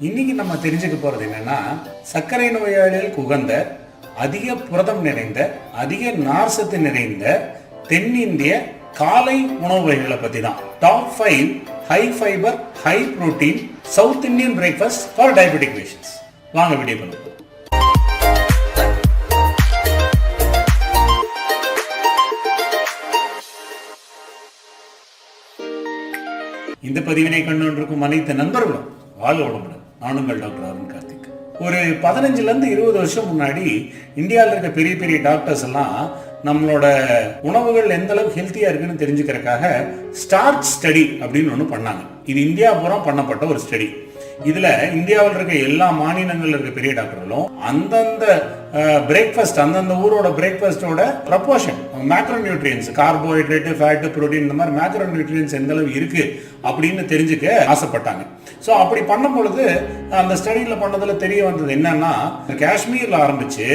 இன்னைக்கு நம்ம தெரிஞ்சுக்க போறது என்னன்னா, சர்க்கரை நோயாளிகளுக்கு உகந்த அதிக புரதம் நிறைந்த அதிக நார்சத்து நிறைந்த தென்னிந்திய காலை உணவு வகைகளை பத்தி தான். Top 5 high fibre high protein south Indian breakfast for diabetic patients. வாங்க வீடியோ பண்ணுவோம். இந்த பதிவினை கண்டுகொண்டிருக்கும் அனைத்து நண்பர்களும் வாழ்க வளமுடன். நான் உங்கள் டாக்டர் அருண்கார்த்திக். ஒரு 15-20 வருஷம் முன்னாடி இந்தியாவில் இருக்க பெரிய பெரிய டாக்டர்ஸ் எல்லாம் நம்மளோட உணவுகள் எந்த அளவுக்கு ஹெல்த்தியா இருக்குன்னு தெரிஞ்சுக்கிறதுக்காக ஸ்டார்ச் ஸ்டடி அப்படின்னு ஒன்று பண்ணாங்க. இது இந்தியா பூரா பண்ணப்பட்ட ஒரு ஸ்டடி. இதுல இந்தியாவில் இருக்க எல்லா மாநிலங்கள்ல இருக்க பெரிய டாக்டர்களும் அந்தந்த பிரேக்ஃபாஸ்ட் அந்தந்த ஊரோட பிரேக்ஃபாஸ்டோட proportion macro nutrients, carbohydrate, fat, protein, இந்த மாதிரி மேக்ரோ நியூட்ரியன்ஸ் எந்த அளவு இருக்கு அப்படின்னு தெரிஞ்சுக்க ஆசைப்பட்டாங்க. ஸோ அப்படி பண்ணும் பொழுது அந்த ஸ்டடியில் பண்ணதில் தெரிய வந்தது என்னன்னா, காஷ்மீர்ல ஆரம்பிச்சு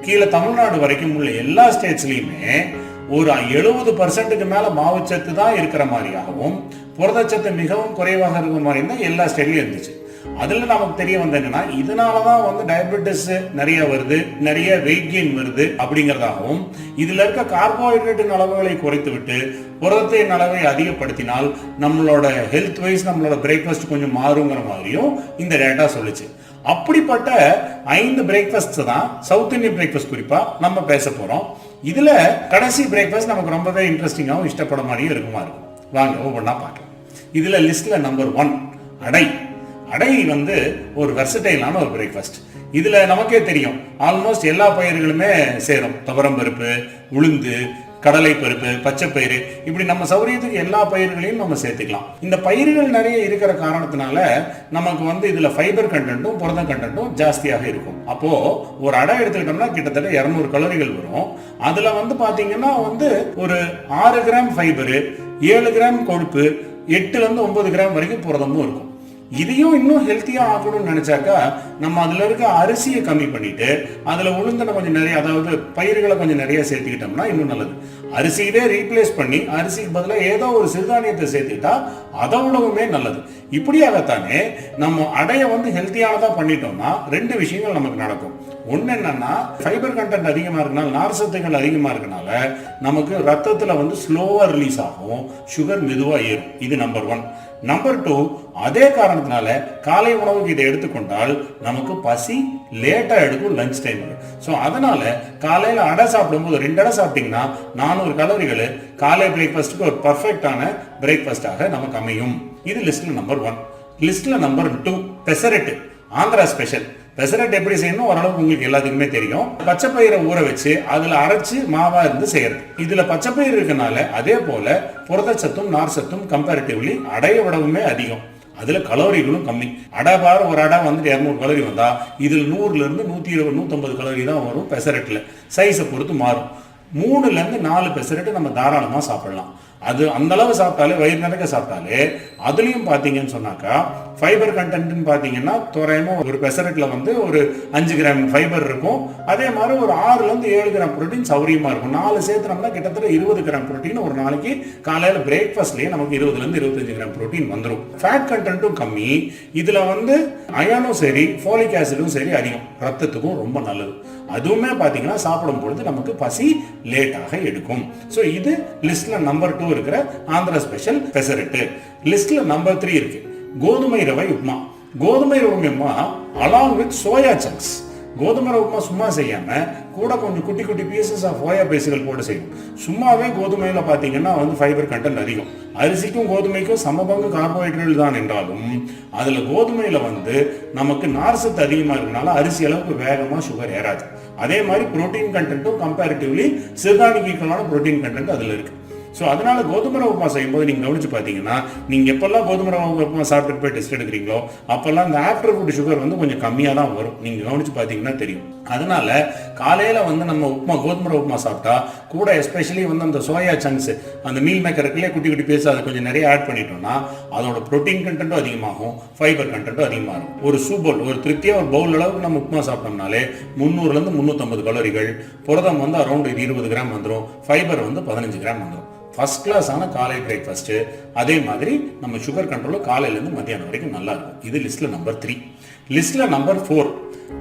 கீழே தமிழ்நாடு வரைக்கும் உள்ள எல்லா ஸ்டேட்ஸ்லயுமே ஒரு 70% மேல மாவுச்சத்து தான் இருக்கிற மாதிரியாகவும் புரதச்சத்து மிகவும் குறைவாக இருக்கிற மாதிரி தான் எல்லா ஸ்டடியும் இருந்துச்சு. அதுல நமக்கு தெரிய வந்த என்னன்னா, இதனாலதான் டயபெட்டிஸ் நிறைய வருது, நிறைய வெயிட் கெயின் வருது அப்படிங்கிறதாகவும், இதுல இருக்க கார்போஹைட்ரேட்டின் அளவுகளை குறைத்து விட்டு புரதத்தின் அளவை அதிகப்படுத்தினால் நம்மளோட ஹெல்த் வைஸ் நம்மளோட பிரேக்ஃபாஸ்ட் கொஞ்சம் மாறுங்கிற மாதிரியும் இந்த டேட்டா சொல்லுச்சு. அப்படிப்பட்ட 5 பிரேக்ஃபாஸ்ட் தான் சவுத் இந்தியன் பிரேக்ஃபாஸ்ட் குறிப்பா நம்ம பேச போறோம். இதுல கடைசி பிரேக்ஃபாஸ்ட் நமக்கு ரொம்பவே இன்ட்ரெஸ்டிங்காகவும் இஷ்டப்பட மாதிரியும் இருக்குமா இருக்கும். வாங்க ஒவ்வொன்றா பார்க்கலாம். இதுல லிஸ்ட்ல நம்பர் 1 அடை. அடை ஒரு வெர்சடைலான ஒரு பிரேக்ஃபாஸ்ட். இதுல நமக்கே தெரியும் ஆல்மோஸ்ட் எல்லா பயிர்களுமே சேரும். துவரம் பருப்பு, உளுந்து, கடலை பருப்பு, பச்சை பயிறு, இப்படி நம்ம சௌரியத்துக்கு எல்லா பயிர்களையும் நம்ம சேர்த்துக்கலாம். இந்த பயிர்கள் நிறைய இருக்கிற காரணத்தினால நமக்கு இதுல ஃபைபர் கண்டென்ட்டும் புரத கண்டென்ட்டும் ஜாஸ்தியாக இருக்கும். அப்போ ஒரு அடை எடுத்துக்கிட்டோம்னா கிட்டத்தட்ட 200 கலோரிகள் வரும். அதுல பாத்தீங்கன்னா ஒரு 6 கிராம் ஃபைபரு, 7 கிராம் கொழுப்பு, 8-9 கிராம் வரைக்கும் புரதமும் இருக்கும். இதையும் இன்னும் ஹெல்த்தியா ஆகணும்னு நினைச்சாக்கா நம்ம அதுல இருக்க அரிசியை கம்மி பண்ணிட்டு அதுல உளுந்தனை கொஞ்சம் நிறைய, அதாவது பயிர்களை கொஞ்சம் நிறைய சேர்த்துக்கிட்டோம்னா இன்னும் நல்லது. அரிசியவே ரீப்ளேஸ் பண்ணி அரிசிக்கு பதிலாக ஏதோ ஒரு சிறுதானியத்தை சேர்த்துக்கிட்டா அதை விடவுமே நல்லது. இப்படியாகத்தானே நம்ம அடைய ஹெல்த்தியானதா பண்ணிட்டோம்னா 2 விஷயங்கள் நமக்கு நடக்கும். ஒன்னு என்னன்னா, ஃபைபர் கண்டென்ட் அதிகமா இருக்கனால, நார்சத்துகள் அதிகமா இருக்கனால நமக்கு ரத்தத்துல ஸ்லோவா ரிலீஸ் ஆகும், சுகர் மெதுவா ஏறும். இது நம்பர் 1. நம்பர் 2, அதே காரணத்தினால காலை உணவுக்கு இதை எடுத்துக்கொண்டால் நமக்கு பசி லேட்டா எடுக்கும், லஞ்ச் டைம். ஸோ அதனால காலையில அடை சாப்பிடும்போது 2 அடை சாப்பிட்டீங்கன்னா 400 கலோரிகள் காலை பிரேக்ஃபாஸ்ட்டுக்கு ஒரு பர்ஃபெக்டான பிரேக்ஃபாஸ்டாக நமக்கு அமையும். இது லிஸ்ட்ல நம்பர் 1. லிஸ்ட்ல நம்பர் 2 பெசரட்டு, ஆந்திரா ஸ்பெஷல். பெசரட் எப்படி செய்யணும் ஓரளவுக்கு உங்களுக்கு எல்லாத்துக்குமே தெரியும். பச்சை பயிரை ஊற வச்சு அதுல அரைச்சு மாவா இருந்து செய்யறது. இதுல பச்சை பயிர் இருக்கனால அதே போல புரதச்சத்தும் நார்சத்தும் கம்பேரிட்டிவ்லி அடைய விடவுமே அதிகம். அதுல கலோரிகளும் கம்மி. அடை பார் ஒரு அடை 200 கலோரி வந்தா இதுல 100-120 150 கலோரி தான் வரும். பெசரட்ல சைஸை பொறுத்து மாறும். 3-4 பெசரட்டு நம்ம தாராளமா சாப்பிடலாம். அது அந்த அளவு சாப்பிட்டாலே, வயிறு நிறைய சாப்பிட்டாலே, அதுலயும் பாத்தீங்கன்னு சொன்னாக்கா ஃபைபர் கண்டென்ட் பாத்தீங்கன்னா தோராயமா ஒரு பெசரட்ல ஒரு 5 கிராம் ஃபைபர் இருக்கும். அதே மாதிரி ஒரு 6-7 கிராம் புரோட்டீன் சௌரியமா இருக்கும். 4 சேர்த்துனோம்னா கிட்டத்தட்ட 20 கிராம் புரோட்டீன் ஒரு நாளைக்கு காலையில பிரேக்ஃபாஸ்ட்லயே நமக்கு 20-25 கிராம் புரோட்டீன் வந்துடும். ஃபேட் கண்டென்ட்டும் கம்மி. இதுல அயனும் சரி, ஃபோலிக் ஆசிடும் சரி அதிகம், ரத்தத்துக்கும் ரொம்ப நல்லது. அதுவுமே பாத்தீங்கன்னா சாப்பிடும் பொழுது நமக்கு பசி லேட்டாக எடுக்கும். ஸோ இது லிஸ்ட்ல நம்பர் 2 இருக்கிற ஆந்திரா ஸ்பெஷல் பெசரட்டு. லிஸ்ட்ல நம்பர் 3 இருக்கு கோதுமை ரவை உப்மா. கோதுமை ரவை upma along with soya chunks. கோதுமை ரவை உப்மா சும்மா செய்யாம கூட கொஞ்சம் குட்டி குட்டி பீசஸ் ஆஃப் சோயா பேஸ்கள் போட்டு செய்யும். சும்மாவே கோதுமையில பாத்தீங்கன்னா ஃபைபர் கண்டென்ட் அதிகம். அரிசிக்கும் கோதுமைக்கும் சமபங்கு கார்போஹைட்ரேட் தான் என்றாலும் அதுல கோதுமையில நமக்கு நார்சத்து அதிகமா இருக்கனால அரிசி அளவுக்கு வேகமா சுகர் ஏறாது. அதே மாதிரி புரோட்டீன் கண்டென்ட்டும் கம்பேரிட்டிவ்லி சிறுதானியமான புரோட்டீன் கண்டென்ட் அதுல இருக்கு. ஸோ அதனால கோதுமை ரவை உப்புமா செய்யும்போது நீங்கள் கவனிச்சு பார்த்தீங்கன்னா, நீங்கள் எப்பெல்லாம் கோதுமை ரவை உப்புமா சாப்பிட்டு போய் டெஸ்ட் எடுக்கிறீங்களோ அப்பெல்லாம் இந்த ஆஃப்டர் ஃபுட் சுகர் கொஞ்சம் கம்மியாக தான் வரும். நீங்கள் கவனிச்சு பார்த்தீங்கன்னா தெரியும். அதனால காலையில் நம்ம உப்புமா கோதுமை ரவை உப்புமா சாப்பிட்டா கூட எஸ்பெஷலி அந்த சோயா சங்க்ஸ், அந்த மீல் மேக்கருக்குள்ளே குட்டி குட்டி பேசி அதை கொஞ்சம் நிறைய ஆட் பண்ணிட்டோம்னா அதோட ப்ரோட்டீன் கண்டென்ட்டும் அதிகமாகும், ஃபைபர் கண்டென்ட்டும் அதிகமாகும். ஒரு சூப்பர் ஒரு திருப்தியாக ஒரு பவுல் அளவுக்கு நம்ம உப்புமா சாப்பிட்டோம்னாலே 300-350 கலோரிகள், புரதம் அரௌண்ட் 20 கிராம் வந்துடும், ஃபைபர் 15 கிராம் வந்துடும். ஃபர்ஸ்ட் கிளாஸான காலை பிரேக்ஃபாஸ்ட்டு. அதே மாதிரி நம்ம சுகர் கண்ட்ரோல் காலையிலேருந்து மத்தியானம் வரைக்கும் நல்லா இருக்கும். இது லிஸ்ட்டில் நம்பர் 3. லிஸ்ட்டில் நம்பர் 4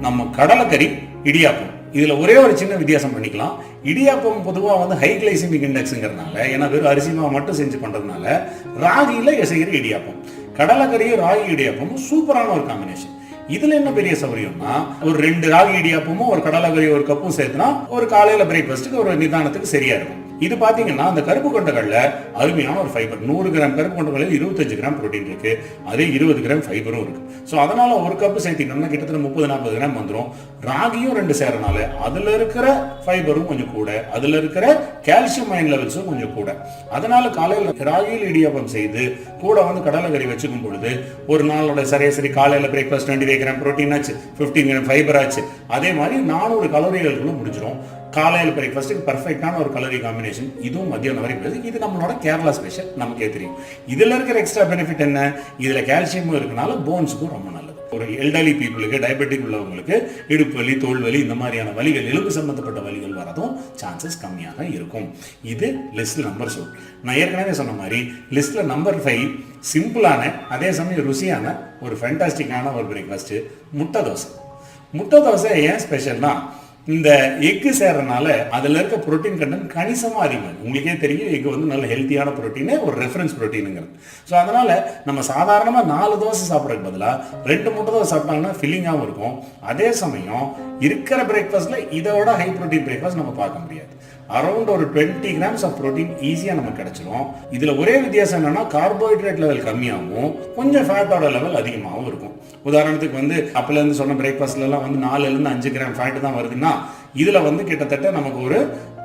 நம்ம கடலைக்கறி இடியாப்பம். இதில் ஒரே ஒரு சின்ன வித்தியாசம் பண்ணிக்கலாம். இடியாப்பம் பொதுவாக வந்து ஹை கிளைசிமிக் இண்டெக்ஸுங்கிறதுனால, ஏன்னா வெறும் அரிசி மாவு மட்டும் செஞ்சு பண்ணுறதுனால ராகியில் செய்கிற இடியாப்பம், கடலைக்கறியும் ராகி இடியாப்பமும் சூப்பரான ஒரு காம்பினேஷன். இதுல என்ன பெரிய சௌகரியம்னா, ஒரு 2 ராகி இடியாப்பமும் ஒரு கடலைக்கறி ஒரு கப்பும் சேர்த்துனா ஒரு காலையில பிரேக்ஃபாஸ்ட்டுக்கு ஒரு நிதானத்துக்கு சரியா இருக்கும். இது பாத்தீங்கன்னா அந்த கருப்பு கொண்டகல்ல அருமையான ஒரு ஃபைபர். 100 கிராம் கருப்பு கொண்டகல்ல 25 கிராம் புரோட்டீன் இருக்கு. அதே 20 கிராம் ஃபைபரும் இருக்கு. ஸோ அதனால ஒரு கப்பு சேர்த்திட்டோம்னா கிட்டத்தட்ட 30-40 கிராம் வந்துடும். ராகியும் 2 சேரனால அதுல இருக்கிற ஃபைபரும் கொஞ்சம் கூட, அதுல இருக்கிற கால்சியம் அயன் லெவல்ஸும் கொஞ்சம் கூட. அதனால காலையில் ராகியில் இடியாப்பம் செய்து கூட வந்து கடலைக்கறி வச்சுக்கும் பொழுது ஒரு நாளோட சராசரி காலையில பிரேக்ஃபாஸ்ட் 25 கிராம் புரோட்டீன் ஆச்சு, 15 கிராம் ஃபைபர் ஆச்சு. அதே மாதிரி 400 கலோரிகளுக்குள்ள முடிஞ்சிடும். காலையில் பிரேக்ஃபாஸ்ட்டுக்கு பர்ஃபெக்டான ஒரு கலரி காம்பினேஷன். இதுவும் மதியம் வரைக்கும். இது நம்மளோட கேரளா ஸ்பெஷல், நமக்கே தெரியும். இதில் இருக்கிற எக்ஸ்ட்ரா பெனிஃபிட் என்ன, இதில் கால்சியமும் இருக்கனால போன்ஸுக்கும் ரொம்ப நல்லது. ஒரு எல்டர்லி பீப்புளுக்கு, டயபெட்டிக் உள்ளவங்களுக்கு இடுப்பு வலி, தோல் வலி, இந்த மாதிரியான வலிகள், எலும்பு சம்பந்தப்பட்ட வலிகள் வரதும் சான்சஸ் கம்மியாக இருக்கும். இது லிஸ்ட் நம்பர் 4. நான் ஏற்கனவே சொன்ன மாதிரி லிஸ்ட்ல நம்பர் 5 சிம்பிளான அதே சமயம் ருசியான ஒரு ஃபேண்டாஸ்டிக்கான ஒரு பிரேக்ஃபாஸ்ட், முட்டை தோசை. முட்டை தோசை ஏன் ஸ்பெஷல்னா, இந்த எக்கு சேர்றதுனால அதில் இருக்க புரோட்டீன் கண்டென்ட் கணிசமாக அதிகமாக. உங்களுக்கே தெரியும், எக்கு வந்து நல்ல ஹெல்த்தியான புரோட்டீனு, ஒரு ரெஃபரன்ஸ் புரோட்டீனுங்கிறது. ஸோ அதனால நம்ம சாதாரணமாக 4 தோசை சாப்பிட்றதுக்கு பதிலாக 2 முட்டை தோசை சாப்பிட்டாங்கன்னா ஃபில்லிங்காகவும் இருக்கும். அதே சமயம் இருக்கிற பிரேக்ஃபாஸ்ட்டில் இதோட ஹை ப்ரோட்டீன் பிரேக்ஃபாஸ்ட் நம்ம பார்க்க முடியாது. அரௌண்ட் ஒரு 20 கிராம்ஸ் ஆஃப் ப்ரோட்டீன் ஈஸியாக நமக்கு கிடைச்சிடும். இதில் ஒரே வித்தியாசம் என்னன்னா, கார்போஹைட்ரேட் லெவல் கம்மியாகவும் கொஞ்சம் ஃபேட்டோட லெவல் அதிகமாகவும் இருக்கும். உதாரணத்துக்கு வந்து அப்போலேருந்து சொன்ன பிரேக்ஃபாஸ்ட்லாம் வந்து 4லேருந்து 5 கிராம் ஃபேட்டு தான் வருதுன்னா, இதில் வந்து கிட்டத்தட்ட நமக்கு ஒரு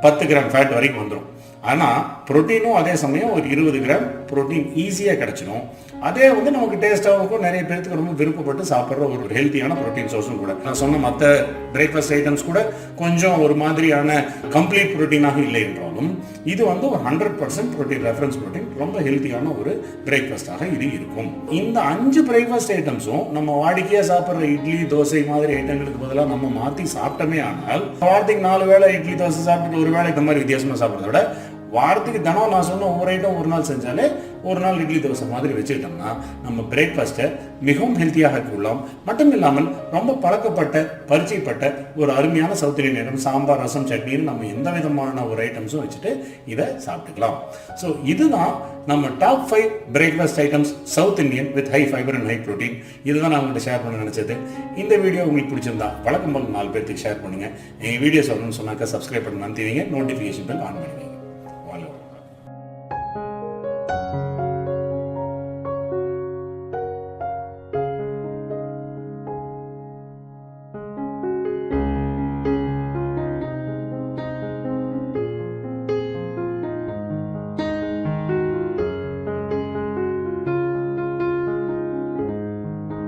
10 கிராம் ஃபேட் வரைக்கும் வந்துடும். ஆனால் ப்ரோட்டீனும் அதே சமயம் ஒரு 20 கிராம் ப்ரோட்டீன் ஈஸியாக கிடைச்சிடும். அதே வந்து நமக்கு டேஸ்ட்டாகவும் இருக்கும். நிறைய பேருக்கு ரொம்ப விருப்பப்பட்டு சாப்பிட்ற ஒரு ஹெல்த்தியான ப்ரோட்டீன் சோர்ஸும் கூட. நான் சொன்ன மற்ற பிரேக்ஃபாஸ்ட் ஐட்டம்ஸ் கூட கொஞ்சம் ஒரு மாதிரியான கம்ப்ளீட் ப்ரோட்டீனாக இல்லை என்றாலும், இது வந்து ஒரு 100% ப்ரோட்டீன், ரெஃபரன்ஸ் ப்ரோட்டீன், ரொம்ப ஹெல்த்தியான ஒரு பிரேக்ஃபாஸ்டாக இது இருக்கும். இந்த 5 பிரேக்ஃபாஸ்ட் ஐட்டம்ஸும் நம்ம வாடிக்கையாக சாப்பிட்ற இட்லி, தோசை மாதிரி ஐட்டங்களுக்கு பதிலாக நம்ம மாற்றி சாப்பிட்டோமே ஆனால், வாரத்துக்கு 4 வேளை இட்லி, தோசை சாப்பிட்டு ஒரு வேளை இந்த மாதிரி வித்தியாசமாக சாப்பிட்றத விட வாரத்துக்கு தினம் நான் சொன்ன ஒவ்வொரு ஐட்டம் ஒரு நாள் செஞ்சாலே, ஒரு நாள் இட்லி தோசை மாதிரி வச்சுக்கிட்டோம்னா நம்ம பிரேக்ஃபாஸ்ட்டை மிகவும் ஹெல்த்தியாக கொள்ளலாம். மட்டும் இல்லாமல் ரொம்ப பழக்கப்பட்ட, பரிச்சயப்பட்ட ஒரு அருமையான சவுத் இந்தியன் ஐட்டம், சாம்பார், ரசம், சட்னின்னு நம்ம எந்த விதமான ஒரு ஐட்டம்ஸும் வச்சுட்டு இதை சாப்பிட்டுக்கலாம். ஸோ இதுதான் நம்ம top 5 breakfast items south Indian with high fibre and high protein. இதுதான் நான் உங்கள்கிட்ட ஷேர் பண்ண நினச்சது. இந்த வீடியோ உங்களுக்கு பிடிச்சிருந்தா வழக்கம் போல் 4 பேருக்கு ஷேர் பண்ணுங்கள். எங்கள் வீடியோஸ் வரணும்னு சொன்னாக்க சப்ஸ்கிரைப் பண்ண நம்பிங்க, நோட்டிஃபிகேஷன் பெல் ஆன் பண்ணுங்க.